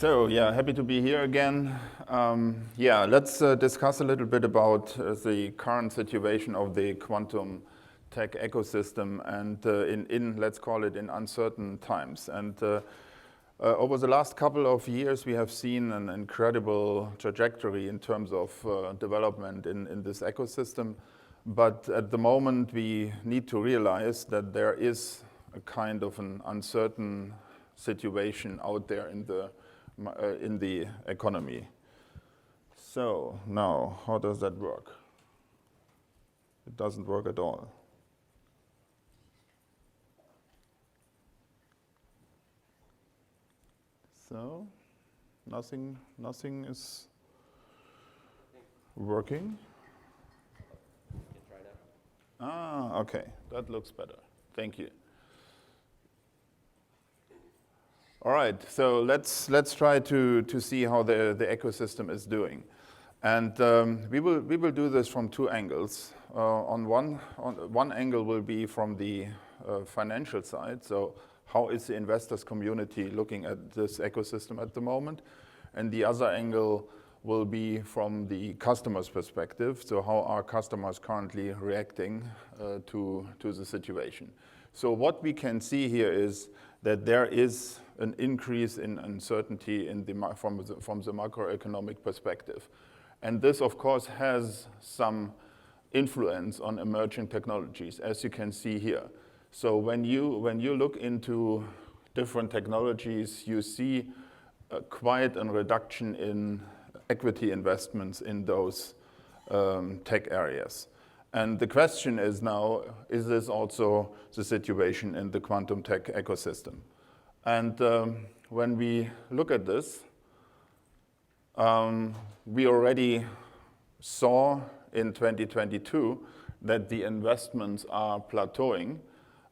So yeah, happy to be here again. Let's discuss a little bit about the current situation of the quantum tech ecosystem and in let's call it in uncertain times. And over the last couple of years, we have seen an incredible trajectory in terms of development in this ecosystem. But at the moment, we need to realize that there is a kind of an uncertain situation out there in the economy. So now, how does that work? It doesn't work at all. So nothing is working. Ah, okay, that looks better. Thank you. All right, so let's try to see how the ecosystem is doing, and we will do this from two angles. On one angle will be from the financial side. So how is the investors community looking at this ecosystem at the moment? And the other angle will be from the customer's perspective. So how are customers currently reacting to the situation? So what we can see here is that there is an increase in uncertainty from the macroeconomic perspective. And this, of course, has some influence on emerging technologies, as you can see here. So when you look into different technologies, you see quite a reduction in equity investments in those tech areas. And the question is now, is this also the situation in the quantum tech ecosystem? And when we look at this, we already saw in 2022 that the investments are plateauing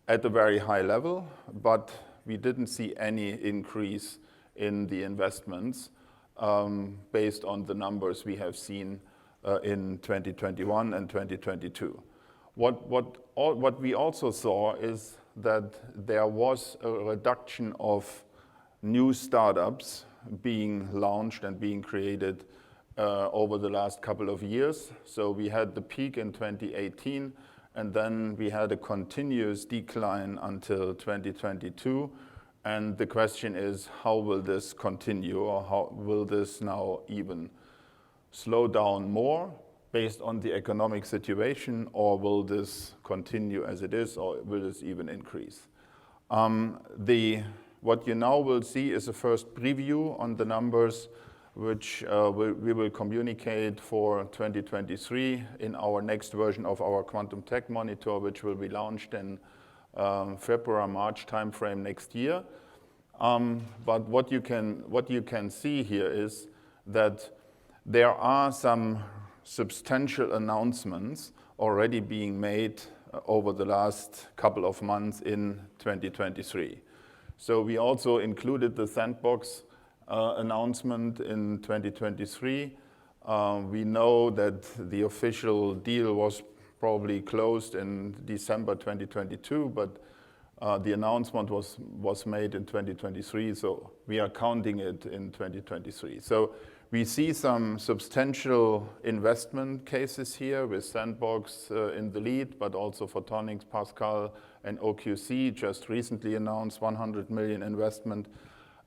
at a very high level, but we didn't see any increase in the investments based on the numbers we have seen in 2021 and 2022. What we also saw is that there was a reduction of new startups being launched and being created over the last couple of years. So we had the peak in 2018, and then we had a continuous decline until 2022. And the question is, how will this continue, or how will this now even slow down more based on the economic situation, or will this continue as it is, or will this even increase? What you now will see is a first preview on the numbers which we will communicate for 2023 in our next version of our Quantum Tech Monitor, which will be launched in February-March timeframe next year. But what you can see here is that there are some substantial announcements already being made over the last couple of months in 2023. So we also included the Sandbox announcement in 2023. We know that the official deal was probably closed in December 2022, but the announcement was made in 2023, so we are counting it in 2023. So we see some substantial investment cases here with Sandbox in the lead, but also Photonics, Pascal, and OQC just recently announced 100 million investment.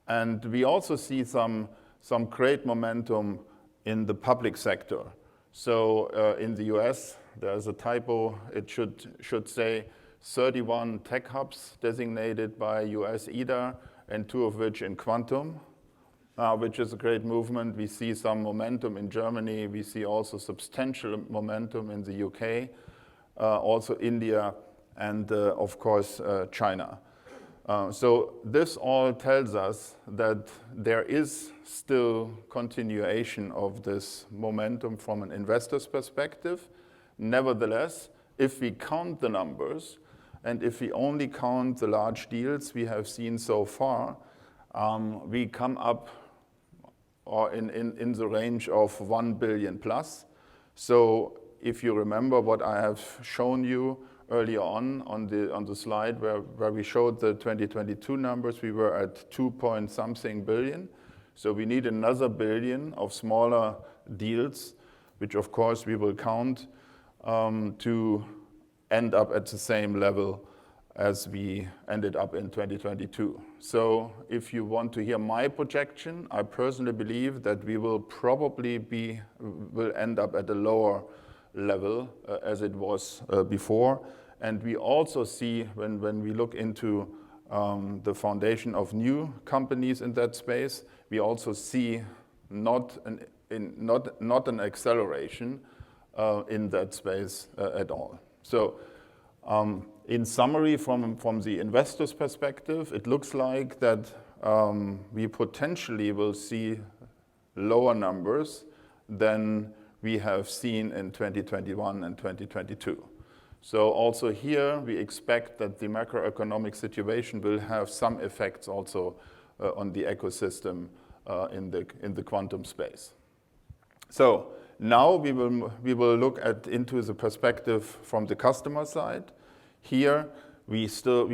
And we also see some great momentum in the public sector. So in the US, there's a typo. It should say 31 tech hubs designated by US EDA, and 2 of which in quantum, which is a great movement. We see some momentum in Germany. We see also substantial momentum in the UK, also India, and of course China. So this all tells us that there is still continuation of this momentum from an investor's perspective. Nevertheless, if we count the numbers, and if we only count the large deals we have seen so far, we come up in the range of 1 billion plus. So if you remember what I have shown you earlier on the slide where we showed the 2022 numbers, we were at 2 point something billion. So we need another billion of smaller deals, which of course we will count to end up at the same level as we ended up in 2022. So if you want to hear my projection, I personally believe that we will probably will end up at a lower level as it was before. And we also see when we look into the foundation of new companies in that space, we also see not an acceleration in that space at all. So in summary, from the investor's perspective, it looks like that we potentially will see lower numbers than we have seen in 2021 and 2022. So also here, we expect that the macroeconomic situation will have some effects also on the ecosystem in the quantum space. So now we will look into the perspective from the customer side. Here, we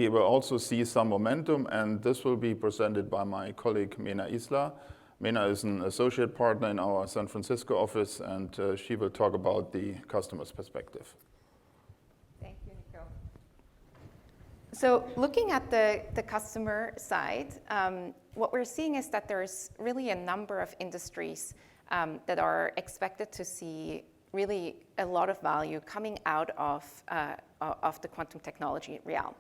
will also see some momentum, and this will be presented by my colleague, Mena Issler. Mena is an associate partner in our San Francisco office, and she will talk about the customer's perspective. Thank you, Niko. So looking at the customer side, what we're seeing is that there's really a number of industries that are expected to see really a lot of value coming out of the quantum technology realm.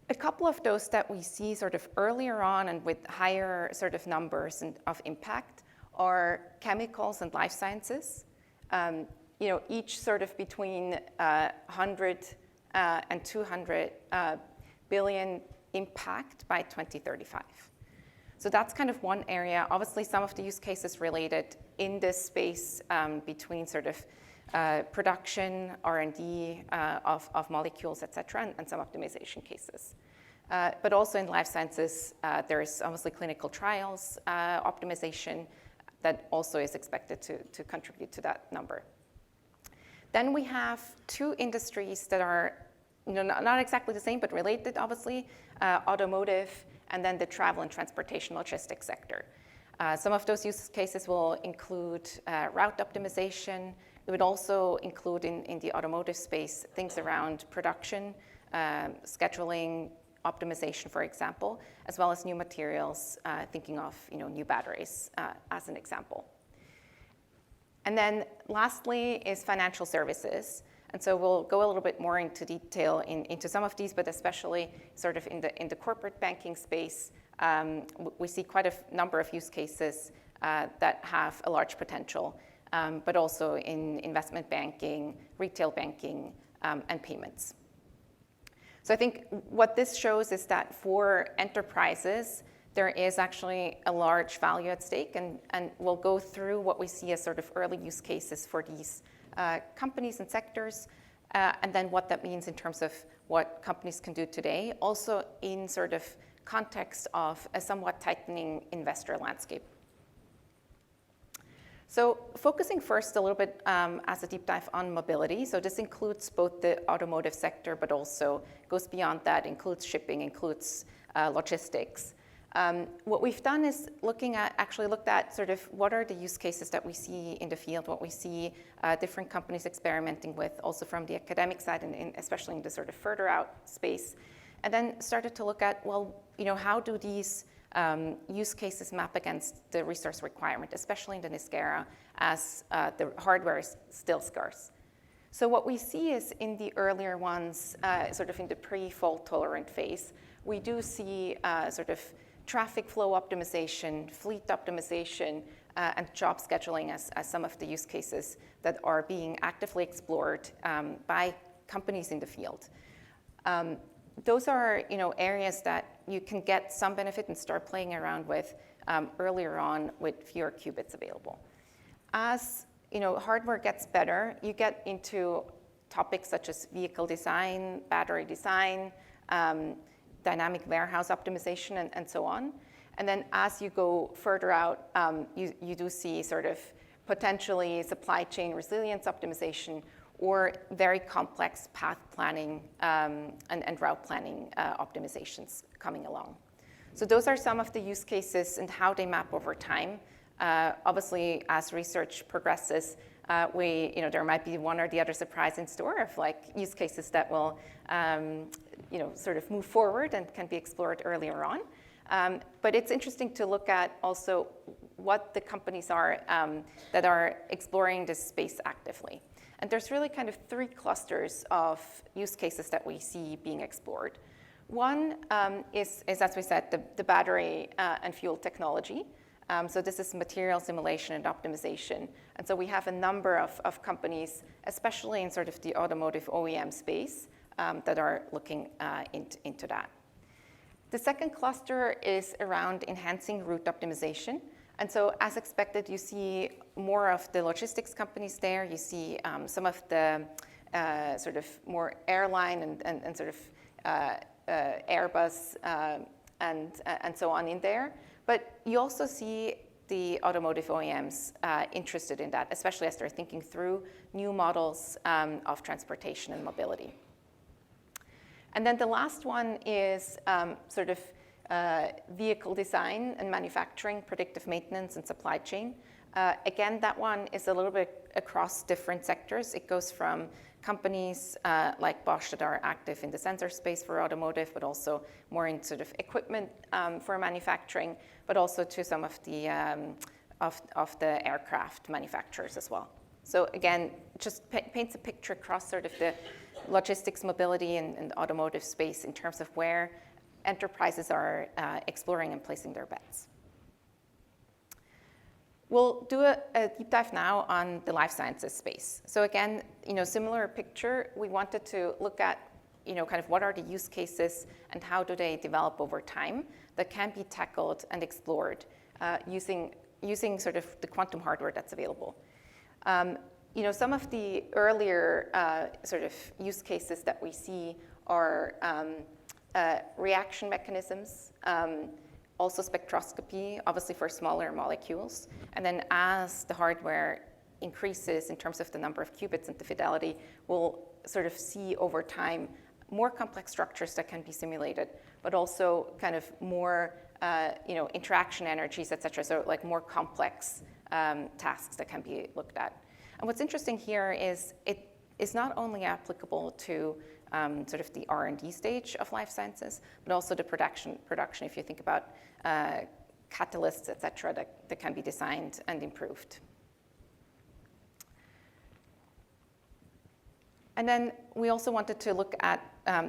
A couple of those that we see sort of earlier on and with higher sort of numbers of impact are chemicals and life sciences. Each sort of between 100 and 200 billion impact by 2035. So that's kind of one area. Obviously, some of the use cases related in this space between sort of production, R&D of molecules, et cetera, and some optimization cases. But also in life sciences, there's obviously clinical trials optimization that also is expected to contribute to that number. Then we have two industries that are not exactly the same, but related, obviously, automotive, and then the travel and transportation logistics sector. Some of those use cases will include route optimization. It would also include in the automotive space things around production, scheduling, optimization, for example, as well as new materials, thinking of new batteries as an example. And then lastly is financial services. And so we'll go a little bit more into detail into some of these, but especially sort of in the corporate banking space, we see quite a number of use cases that have a large potential, but also in investment banking, retail banking, and payments. So I think what this shows is that for enterprises, there is actually a large value at stake, and we'll go through what we see as sort of early use cases for these companies and sectors, and then what that means in terms of what companies can do today, also in sort of context of a somewhat tightening investor landscape. So focusing first a little bit as a deep dive on mobility. So this includes both the automotive sector, but also goes beyond that, includes shipping, includes logistics. What we've done is looked at sort of what are the use cases that we see in the field, what we see different companies experimenting with, also from the academic side, and especially in the sort of further out space, and then started to look at, how do these use cases map against the resource requirement, especially in the NISQ era, as the hardware is still scarce. So what we see is in the earlier ones, sort of in the pre-fault tolerant phase, we do see sort of traffic flow optimization, fleet optimization, and job scheduling as some of the use cases that are being actively explored by companies in the field. Those are areas that you can get some benefit and start playing around with earlier on with fewer qubits available. As hardware gets better, you get into topics such as vehicle design, battery design, dynamic warehouse optimization, and so on. And then as you go further out, you do see sort of potentially supply chain resilience optimization or very complex path planning and route planning optimizations coming along. So those are some of the use cases and how they map over time. Obviously, as research progresses, there might be one or the other surprise in store of like use cases that will sort of move forward and can be explored earlier on. But it's interesting to look at also what the companies are that are exploring this space actively. And there's really kind of three clusters of use cases that we see being explored. One is, as we said, the battery and fuel technology. So this is material simulation and optimization. And so we have a number of companies, especially in sort of the automotive OEM space, that are looking into that. The second cluster is around enhancing route optimization. And so as expected, you see more of the logistics companies there. You see some of the sort of more airline and sort of Airbus and so on in there. But you also see the automotive OEMs interested in that, especially as they're thinking through new models of transportation and mobility. And then the last one is sort of vehicle design and manufacturing, predictive maintenance, and supply chain. Again, that one is a little bit across different sectors. It goes from companies like Bosch that are active in the sensor space for automotive, but also more in sort of equipment for manufacturing, but also to some of the aircraft manufacturers as well. So again, just paints a picture across sort of the logistics, mobility, and automotive space in terms of where enterprises are exploring and placing their bets. We'll do a deep dive now on the life sciences space. So again, similar picture, we wanted to look at, kind of what are the use cases and how do they develop over time that can be tackled and explored using sort of the quantum hardware that's available. Some of the earlier sort of use cases that we see are reaction mechanisms, also spectroscopy, obviously for smaller molecules. And then as the hardware increases in terms of the number of qubits and the fidelity, we'll sort of see over time more complex structures that can be simulated, but also kind of more interaction energies, et cetera. So like more complex tasks that can be looked at. And what's interesting here is it is not only applicable to sort of the R&D stage of life sciences, but also the production if you think about catalysts, et cetera, that can be designed and improved. And then we also wanted to look at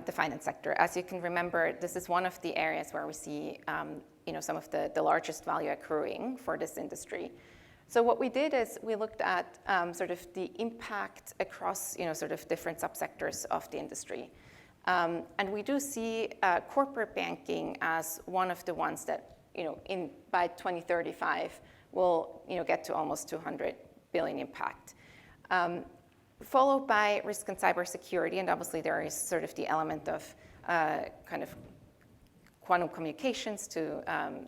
the finance sector. As you can remember, this is one of the areas where we see some of the largest value accruing for this industry. So what we did is we looked at sort of the impact across sort of different subsectors of the industry. And we do see corporate banking as one of the ones that by 2035 will get to almost 200 billion impact. Followed by risk and cybersecurity, and obviously there is sort of the element of kind of quantum communications to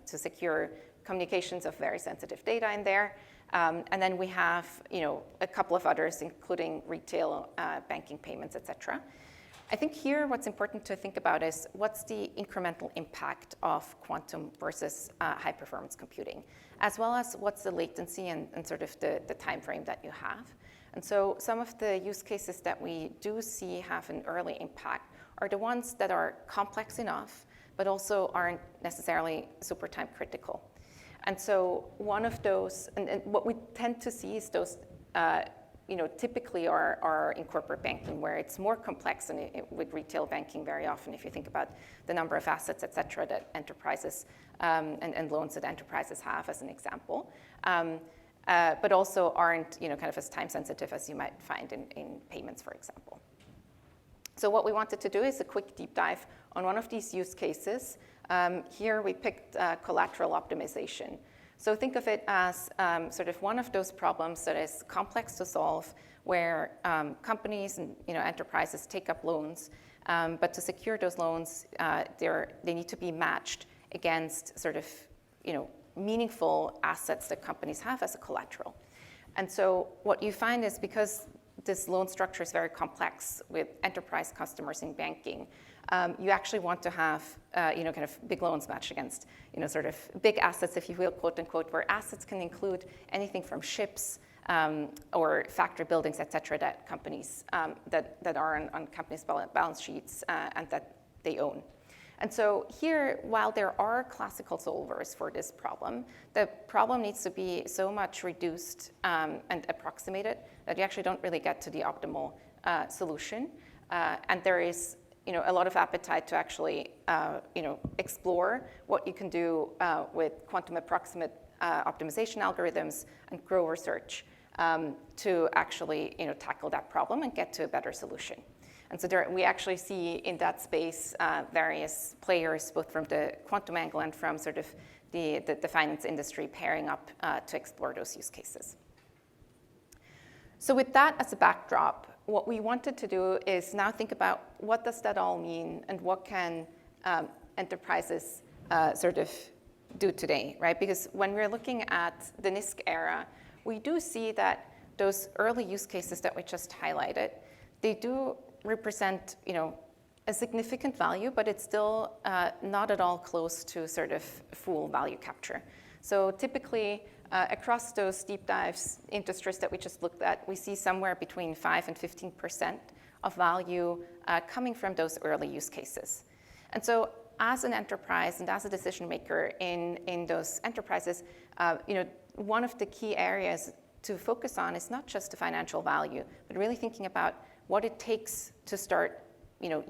secure communications of very sensitive data in there. And then we have a couple of others, including retail banking payments, et cetera. I think here what's important to think about is what's the incremental impact of quantum versus high performance computing, as well as what's the latency and sort of the time frame that you have. And so some of the use cases that we do see have an early impact are the ones that are complex enough, but also aren't necessarily super time critical. And so one of those, and what we tend to see is those, typically are in corporate banking, where it's more complex than with retail banking very often, if you think about the number of assets, et cetera, that enterprises and loans that enterprises have, as an example. But also aren't kind of as time sensitive as you might find in payments, for example. So what we wanted to do is a quick deep dive on one of these use cases. Here we picked collateral optimization. So think of it as sort of one of those problems that is complex to solve, where companies and enterprises take up loans, but to secure those loans, they need to be matched against sort of meaningful assets that companies have as a collateral. And so what you find is, because this loan structure is very complex with enterprise customers in banking, you actually want to have, kind of big loans matched against, sort of big assets, if you will, quote unquote, where assets can include anything from ships or factory buildings, et cetera, that companies, that are on companies' balance sheets and that they own. And so here, while there are classical solvers for this problem, the problem needs to be so much reduced and approximated that you actually don't really get to the optimal solution. And there is a lot of appetite to actually explore what you can do with quantum approximate optimization algorithms and grow research to actually tackle that problem and get to a better solution. And so we actually see in that space various players, both from the quantum angle and from sort of the finance industry, pairing up to explore those use cases. So with that as a backdrop, what we wanted to do is now think about what does that all mean and what can enterprises sort of do today, right? Because when we're looking at the NISQ era, we do see that those early use cases that we just highlighted, they do represent, a significant value, but it's still not at all close to sort of full value capture. So typically, across those deep dives industries that we just looked at, we see somewhere between 5 and 15% of value coming from those early use cases. And so as an enterprise and as a decision maker in those enterprises, one of the key areas to focus on is not just the financial value, but really thinking about what it takes to start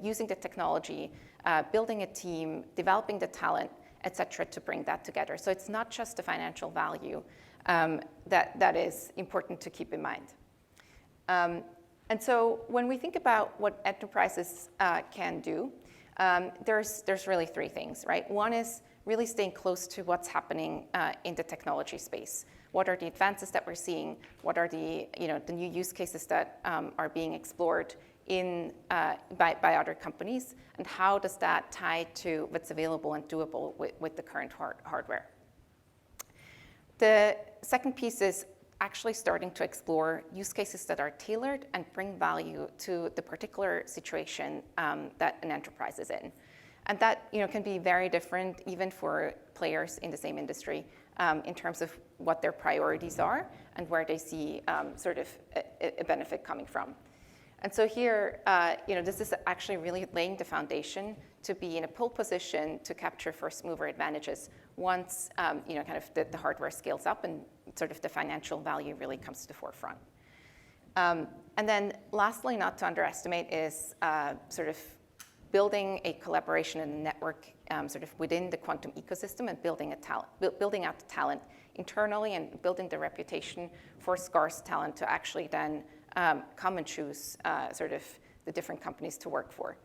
using the technology, building a team, developing the talent, et cetera, to bring that together. So it's not just the financial value that is important to keep in mind. And so when we think about what enterprises can do, there's really three things, right? One is really staying close to what's happening in the technology space. What are the advances that we're seeing? What are the new use cases that are being explored by other companies? And how does that tie to what's available and doable with the current hardware? The second piece is actually starting to explore use cases that are tailored and bring value to the particular situation that an enterprise is in. And that can be very different even for players in the same industry in terms of what their priorities are and where they see sort of a benefit coming from. And so here, this is actually really laying the foundation to be in a pole position to capture first mover advantages once kind of the hardware scales up and sort of the financial value really comes to the forefront. And then lastly, not to underestimate, is sort of building a collaboration and a network sort of within the quantum ecosystem and building out the talent internally and building the reputation for scarce talent to actually then come and choose sort of the different companies to work for.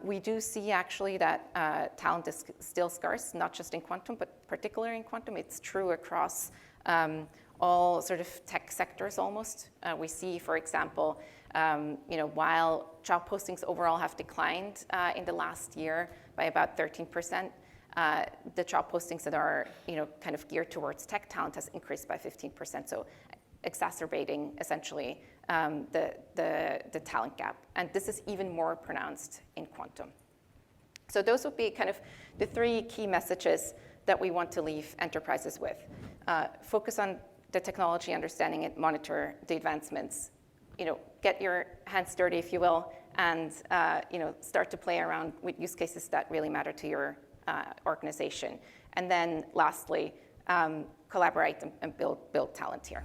We do see actually that talent is still scarce, not just in quantum, but particularly in quantum. It's true across all sort of tech sectors almost. We see, for example, while job postings overall have declined in the last year by about 13%, the job postings that are kind of geared towards tech talent has increased by 15%. So exacerbating essentially the talent gap. And this is even more pronounced in quantum. So those would be kind of the three key messages that we want to leave enterprises with. Focus on the technology, understanding it, monitor the advancements, get your hands dirty, if you will, and start to play around with use cases that really matter to your organization. And then lastly, collaborate and build talent here.